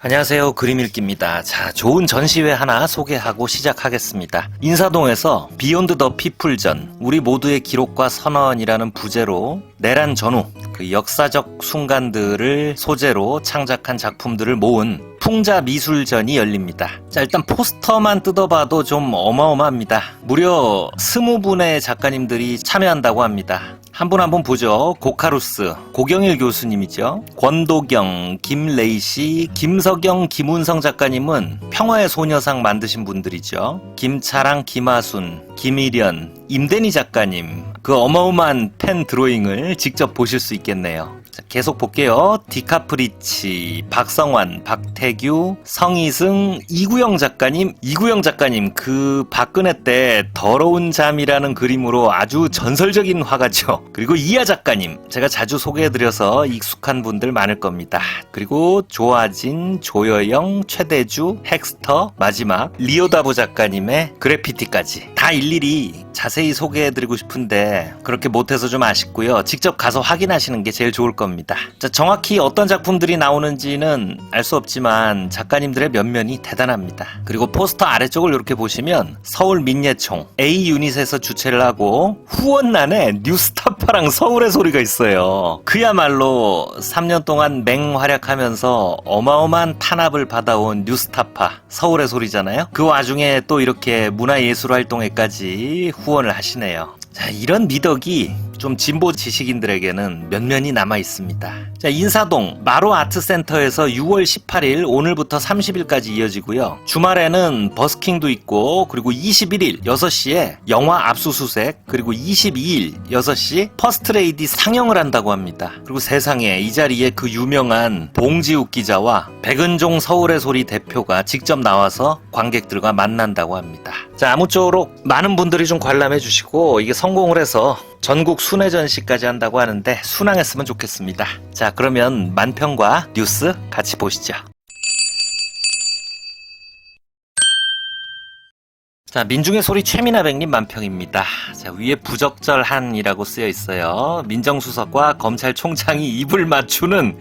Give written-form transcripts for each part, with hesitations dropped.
안녕하세요. 그림읽기입니다. 자, 좋은 전시회 하나 소개하고 시작하겠습니다. 인사동에서 비욘드 더 피플전, 우리 모두의 기록과 선언이라는 부제로 내란 전후 그 역사적 순간들을 소재로 창작한 작품들을 모은 풍자 미술전이 열립니다. 자, 일단 포스터만 뜯어봐도 좀 어마어마합니다. 무려 20분의 작가님들이 참여한다고 합니다. 한 분 한 분 보죠. 고카루스, 고경일 교수님이죠. 권도경, 김레이씨, 김석영, 김운성 작가님은 평화의 소녀상 만드신 분들이죠. 김차랑, 김하순, 김일연, 임대니 작가님, 그 어마어마한 펜 드로잉을 직접 보실 수 있겠네요. 자, 계속 볼게요. 디카프리치, 박성환, 박태규, 성희승, 이구영 작가님 그 박근혜 때 더러운 잠이라는 그림으로 아주 전설적인 화가죠. 그리고 이하 작가님, 제가 자주 소개해드려서 익숙한 분들 많을 겁니다. 그리고 조아진, 조여영, 최대주, 헥스터, 마지막 리오다보 작가님의 그래피티까지 다 일일이 자세히 소개해드리고 싶은데 그렇게 못해서 좀 아쉽고요. 직접 가서 확인하시는 게 제일 좋을 겁니다. 자, 정확히 어떤 작품들이 나오는지는 알 수 없지만 작가님들의 면면이 대단합니다. 그리고 포스터 아래쪽을 이렇게 보시면 서울 민예총 A유닛에서 주최를 하고 후원란에 뉴스타파랑 서울의 소리가 있어요. 그야말로 3년 동안 맹활약하면서 어마어마한 탄압을 받아온 뉴스타파 서울의 소리잖아요. 그 와중에 또 이렇게 문화예술활동에까지 후원을 하시네요. 자, 이런 미덕이 좀 진보 지식인들에게는 면면이 남아 있습니다. 자, 인사동 마로 아트센터에서 6월 18일 오늘부터 30일까지 이어지고요. 주말에는 버스킹도 있고, 그리고 21일 6시에 영화 압수수색, 그리고 22일 6시 퍼스트레이디 상영을 한다고 합니다. 그리고 세상에 이 자리에 그 유명한 봉지욱 기자와 백은종 서울의 소리 대표가 직접 나와서 관객들과 만난다고 합니다. 자, 아무쪼록 많은 분들이 좀 관람해 주시고 이게 성공을 해서 전국 순회 전시까지 한다고 하는데 순항했으면 좋겠습니다. 자, 그러면 만평과 뉴스 같이 보시죠. 자, 민중의 소리 최민아백님 만평입니다. 자, 위에 부적절한이라고 쓰여 있어요. 민정수석과 검찰총장이 입을 맞추는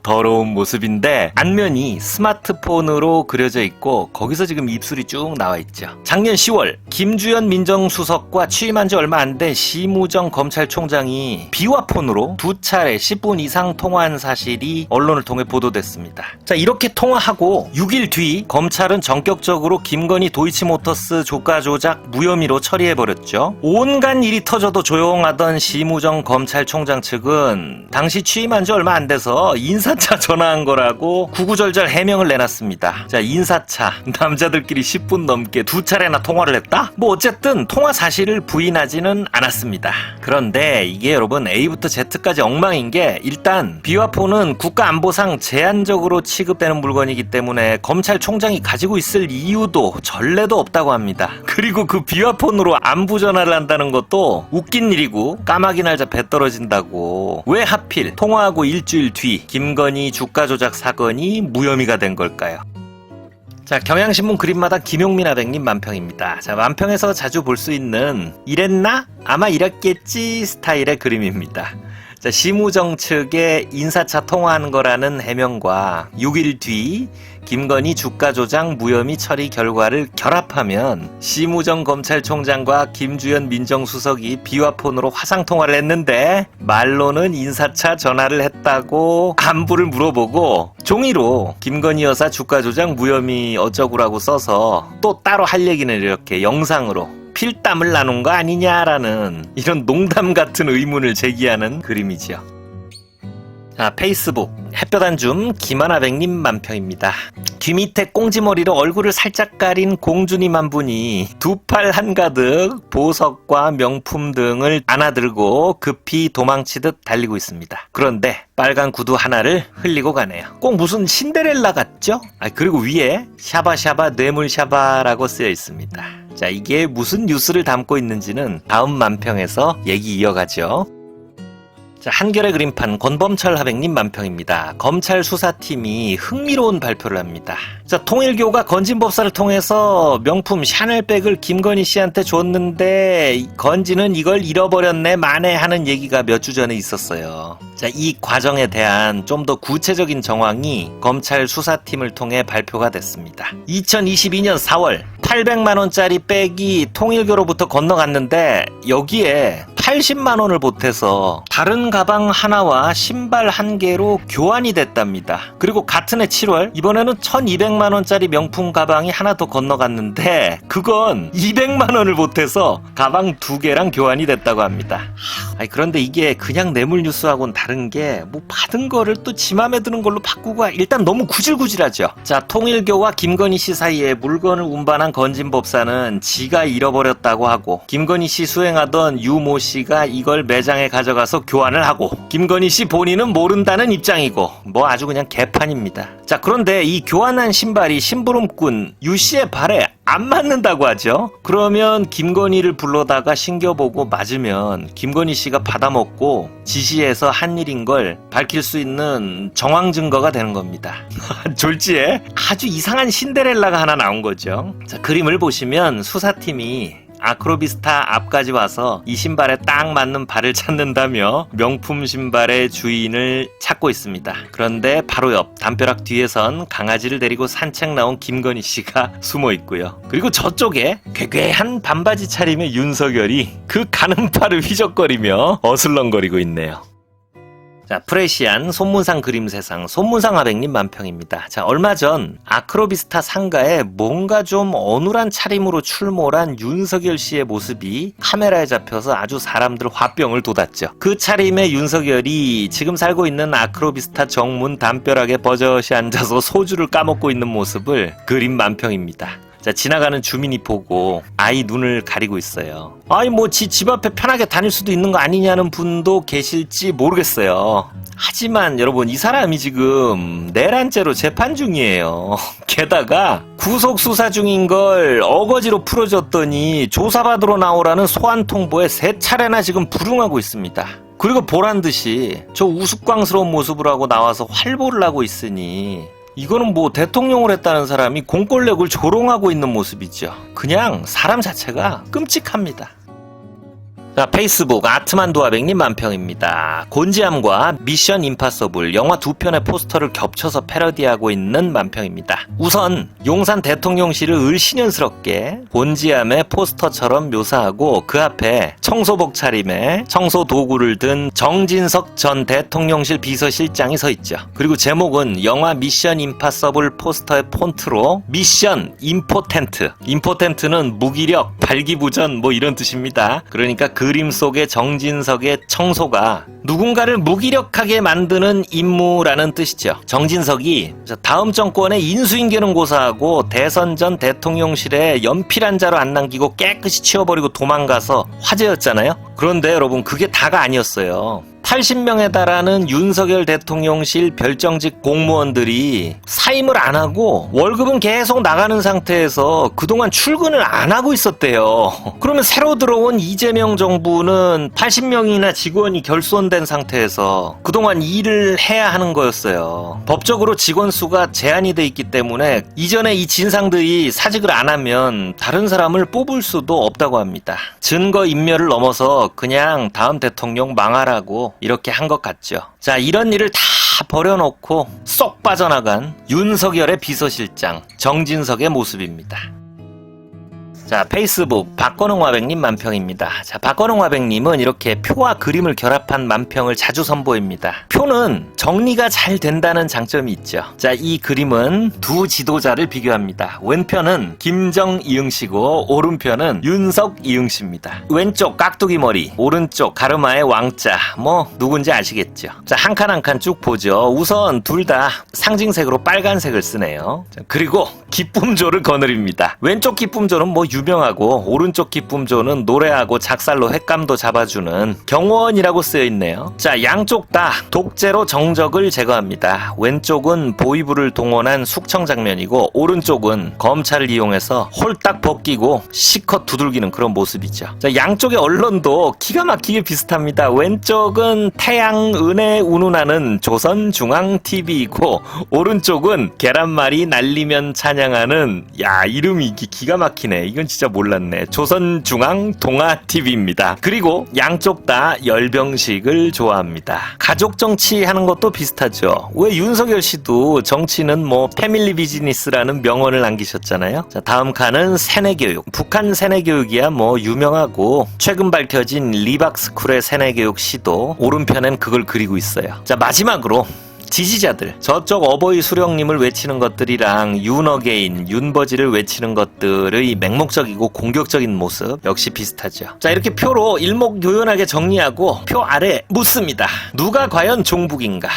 더러운 모습인데 안면이 스마트폰으로 그려져 있고 거기서 지금 입술이 쭉 나와 있죠. 작년 10월 김주현 민정수석과 취임한 지 얼마 안 된 심우정 검찰총장이 비화폰으로 2차례 10분 이상 통화한 사실이 언론을 통해 보도됐습니다. 자, 이렇게 통화하고 6일 뒤 검찰은 전격적으로 김건희 도이치모터스 주가 조작 무혐의로 처리해버렸죠. 온갖 일이 터져도 조용하던 심우정 검찰총장 측은 당시 취임한 지 얼마 안 돼서 인사차 전화한 거라고 구구절절 해명을 내놨습니다. 자, 인사차 남자들끼리 10분 넘게 2차례나 통화를 했다? 뭐 어쨌든 통화 사실을 부인하지는 않았습니다. 그런데 이게 여러분 A부터 Z까지 엉망인 게 일단 비화폰은 국가안보상 제한적으로 취급되는 물건이기 때문에 검찰총장이 가지고 있을 이유도 전례도 없다고 합니다. 그리고 그 비화폰으로 안부 전화를 한다는 것도 웃긴 일이고 까마귀 날자 배 떨어진다고. 왜 하필 통화하고 일주일 뒤 김건희 주가 조작 사건이 무혐의가 된 걸까요? 자, 경향신문 그림마다 김용민 아백님 만평입니다. 자, 만평에서 자주 볼 수 있는 이랬나? 아마 이랬겠지 스타일의 그림입니다. 자, 심우정 측의 인사차 통화한 거라는 해명과 6일 뒤 김건희 주가 조작 무혐의 처리 결과를 결합하면 심우정 검찰총장과 김주현 민정수석이 비화폰으로 화상통화를 했는데 말로는 인사차 전화를 했다고 안부를 물어보고 종이로 김건희 여사 주가 조작 무혐의 어쩌구라고 써서 또 따로 할 얘기는 이렇게 영상으로 필담을 나눈 거 아니냐라는 이런 농담 같은 의문을 제기하는 그림이지요. 자, 페이스북 햇볕 안줌 김하나백님 만평입니다. 귀 밑에 꽁지머리로 얼굴을 살짝 가린 공주님 한 분이 두 팔 한가득 보석과 명품 등을 안아들고 급히 도망치듯 달리고 있습니다. 그런데 빨간 구두 하나를 흘리고 가네요. 꼭 무슨 신데렐라 같죠? 그리고 위에 샤바샤바 뇌물샤바라고 쓰여 있습니다. 자, 이게 무슨 뉴스를 담고 있는지는 다음 만평에서 얘기 이어가죠. 자, 한겨레 그림판 권범철 하백님 만평입니다. 검찰 수사팀이 흥미로운 발표를 합니다. 자, 통일교가 건진법사를 통해서 명품 샤넬백을 김건희 씨한테 줬는데 건진은 이걸 잃어버렸네 만에 하는 얘기가 몇 주 전에 있었어요. 자, 이 과정에 대한 좀 더 구체적인 정황이 검찰 수사팀을 통해 발표가 됐습니다. 2022년 4월 800만원짜리 백이 통일교로부터 건너갔는데 여기에 80만원을 보태서 다른 가방 하나와 신발 한 개로 교환이 됐답니다. 그리고 같은 해 7월 이번에는 1200만원짜리 명품 가방이 하나 더 건너갔는데 그건 200만원을 보태서 가방 2개랑 교환이 됐다고 합니다. 아니, 그런데 이게 그냥 뇌물 뉴스하고는 다른 게 뭐 받은 거를 또 지 맘에 드는 걸로 바꾸고 일단 너무 구질구질하죠. 자, 통일교와 김건희 씨 사이에 물건을 운반한 건진법사는 지가 잃어버렸다고 하고 김건희 씨 수행하던 유모 씨가 이걸 매장에 가져가서 교환을 하고 김건희 씨 본인은 모른다는 입장이고 뭐 아주 그냥 개판입니다. 자, 그런데 이 교환한 신발이 심부름꾼 유 씨의 발에 안 맞는다고 하죠. 그러면 김건희를 불러다가 신겨보고 맞으면 김건희 씨가 받아먹고 지시해서 한 일인 걸 밝힐 수 있는 정황 증거가 되는 겁니다. 졸지에 아주 이상한 신데렐라가 하나 나온 거죠. 자, 그림을 보시면 수사팀이 아크로비스타 앞까지 와서 이 신발에 딱 맞는 발을 찾는다며 명품 신발의 주인을 찾고 있습니다. 그런데 바로 옆 담벼락 뒤에선 강아지를 데리고 산책 나온 김건희 씨가 숨어 있고요. 그리고 저쪽에 괴괴한 반바지 차림의 윤석열이 그 가는 팔을 휘적거리며 어슬렁거리고 있네요. 자, 프레시안 손문상 그림세상 손문상 하백님 만평입니다. 자, 얼마 전 아크로비스타 상가에 뭔가 좀 어눌한 차림으로 출몰한 윤석열 씨의 모습이 카메라에 잡혀서 아주 사람들 화병을 돋았죠. 그 차림의 윤석열이 지금 살고 있는 아크로비스타 정문 담벼락에 버젓이 앉아서 소주를 까먹고 있는 모습을 그림 만평입니다. 자, 지나가는 주민이 보고 아이 눈을 가리고 있어요. 아이 뭐 집 앞에 편하게 다닐 수도 있는 거 아니냐는 분도 계실지 모르겠어요. 하지만 여러분, 이 사람이 지금 내란죄로 재판 중이에요. 게다가 구속 수사 중인 걸 어거지로 풀어줬더니 조사받으러 나오라는 소환 통보에 3차례나 지금 불응하고 있습니다. 그리고 보란듯이 저 우스꽝스러운 모습을 하고 나와서 활보를 하고 있으니 이거는 뭐 대통령을 했다는 사람이 공권력을 조롱하고 있는 모습이죠. 그냥 사람 자체가 끔찍합니다. 자, 페이스북 아트만도 하백님 만평입니다. 곤지암과 미션 임파서블 영화 2편의 포스터를 겹쳐서 패러디하고 있는 만평입니다. 우선 용산 대통령실을 을씨년스럽게 곤지암의 포스터처럼 묘사하고 그 앞에 청소복 차림에 청소 도구를 든 정진석 전 대통령실 비서실장이 서 있죠. 그리고 제목은 영화 미션 임파서블 포스터의 폰트로 미션 임포텐트, 임포텐트는 무기력, 발기부전 뭐 이런 뜻입니다. 그러니까 그림 속의 정진석의 청소가 누군가를 무기력하게 만드는 임무라는 뜻이죠. 정진석이 다음 정권의 인수인계는 고사하고 대선 전 대통령실에 연필 한 자루 안 남기고 깨끗이 치워버리고 도망가서 화제였잖아요. 그런데 여러분, 그게 다가 아니었어요. 80명에 달하는 윤석열 대통령실 별정직 공무원들이 사임을 안 하고 월급은 계속 나가는 상태에서 그동안 출근을 안 하고 있었대요. 그러면 새로 들어온 이재명 정부는 80명이나 직원이 결손된 상태에서 그동안 일을 해야 하는 거였어요. 법적으로 직원 수가 제한이 돼 있기 때문에 이전에 이 진상들이 사직을 안 하면 다른 사람을 뽑을 수도 없다고 합니다. 증거 인멸을 넘어서 그냥 다음 대통령 망하라고 이렇게 한 것 같죠. 자, 이런 일을 다 버려놓고 쏙 빠져나간 윤석열의 비서실장 정진석의 모습입니다. 자, 페이스북 박건웅 화백님 만평입니다. 자, 박건웅 화백님은 이렇게 표와 그림을 결합한 만평을 자주 선보입니다. 표는 정리가 잘 된다는 장점이 있죠. 자, 이 그림은 두 지도자를 비교합니다. 왼편은 김정 이응씨고 오른편은 윤석 이응씨입니다. 왼쪽 깍두기 머리, 오른쪽 가르마의 왕자, 뭐 누군지 아시겠죠. 자, 한 칸 한 칸 쭉 보죠. 우선 둘 다 상징색으로 빨간색을 쓰네요. 자, 그리고 기쁨조를 거느립니다. 왼쪽 기쁨조는 뭐 유명하고 오른쪽 기쁨조는 노래하고 작살로 횟감도 잡아주는 경호원이라고 쓰여있네요. 자, 양쪽 다 독재로 정적을 제거합니다. 왼쪽은 보위부를 동원한 숙청 장면이고 오른쪽은 검찰을 이용해서 홀딱 벗기고 시컷 두들기는 그런 모습이죠. 자, 양쪽의 언론도 기가 막히게 비슷합니다. 왼쪽은 태양 은혜 운운하는 조선중앙TV이고 오른쪽은 계란말이 날리면 찬양하는, 야, 이름이 기가 막히네. 이건 진짜 몰랐네. 조선중앙동아TV입니다. 그리고 양쪽 다 열병식을 좋아합니다. 가족 정치 하는 것도 비슷하죠. 왜 윤석열 씨도 정치는 뭐 패밀리 비즈니스라는 명언을 남기셨잖아요. 자, 다음 칸은 세뇌교육. 북한 세뇌교육이야 뭐 유명하고 최근 밝혀진 리박스쿨의 세뇌교육 시도 오른편엔 그걸 그리고 있어요. 자, 마지막으로 지지자들, 저쪽 어버이 수령님을 외치는 것들이랑 윤어게인, 윤버지를 외치는 것들의 맹목적이고 공격적인 모습 역시 비슷하죠. 자, 이렇게 표로 일목요연하게 정리하고 표 아래 묻습니다. 누가 과연 종북인가?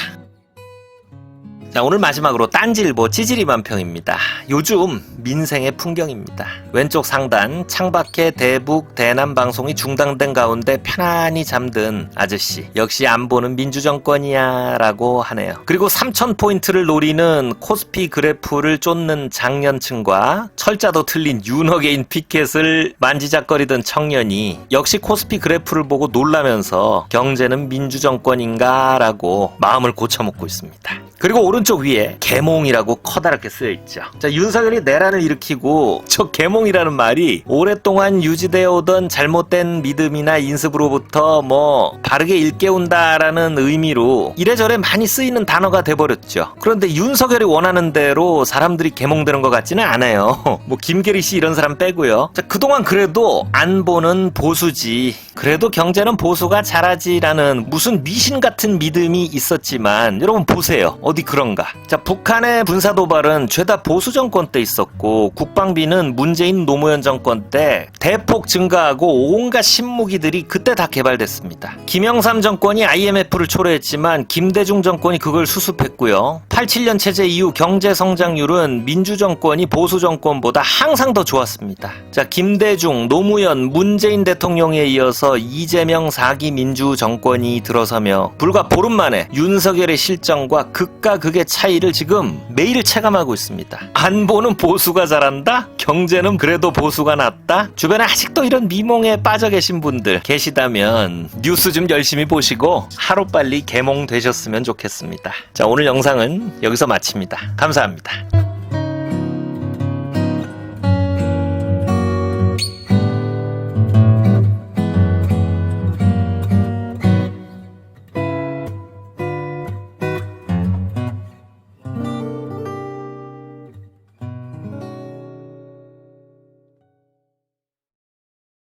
자, 오늘 마지막으로 딴지일보 찌질이 만평입니다. 요즘 민생의 풍경입니다. 왼쪽 상단 창밖에 대북 대남 방송이 중단된 가운데 편안히 잠든 아저씨, 역시 안 보는 민주정권이야 라고 하네요. 그리고 3000포인트를 노리는 코스피 그래프를 쫓는 장년층과 철자도 틀린 윤어게인 피켓을 만지작거리던 청년이 역시 코스피 그래프를 보고 놀라면서 경제는 민주정권인가 라고 마음을 고쳐먹고 있습니다. 그리고 오른쪽 위에 계몽이라고 커다랗게 쓰여있죠. 자, 윤석열이 내란을 일으키고 저 계몽이라는 말이 오랫동안 유지되어 오던 잘못된 믿음이나 인습으로부터 뭐 바르게 일깨운다라는 의미로 이래저래 많이 쓰이는 단어가 돼버렸죠. 그런데 윤석열이 원하는 대로 사람들이 계몽되는 것 같지는 않아요. 뭐 김계리 씨 이런 사람 빼고요. 자, 그동안 그래도 안보는 보수지, 그래도 경제는 보수가 잘하지라는 무슨 미신 같은 믿음이 있었지만 여러분 보세요. 어디 그런가? 자, 북한의 군사도발은 죄다 보수 정권 때 있었고 국방비는 문재인 노무현 정권 때 대폭 증가하고 온갖 신무기들이 그때 다 개발됐습니다. 김영삼 정권이 IMF를 초래했지만 김대중 정권이 그걸 수습했고요. 87년 체제 이후 경제 성장률은 민주 정권이 보수 정권보다 항상 더 좋았습니다. 자, 김대중, 노무현, 문재인 대통령에 이어서 이재명 4기 민주 정권이 들어서며 불과 보름 만에 윤석열의 실정과 극과 극의 차이를 지금 매일 체감하고 있습니다. 안보는 보수가 잘한다? 경제는 그래도 보수가 낫다? 주변에 아직도 이런 미몽에 빠져 계신 분들 계시다면 뉴스 좀 열심히 보시고 하루빨리 개몽되셨으면 좋겠습니다. 자, 오늘 영상은 여기서 마칩니다. 감사합니다.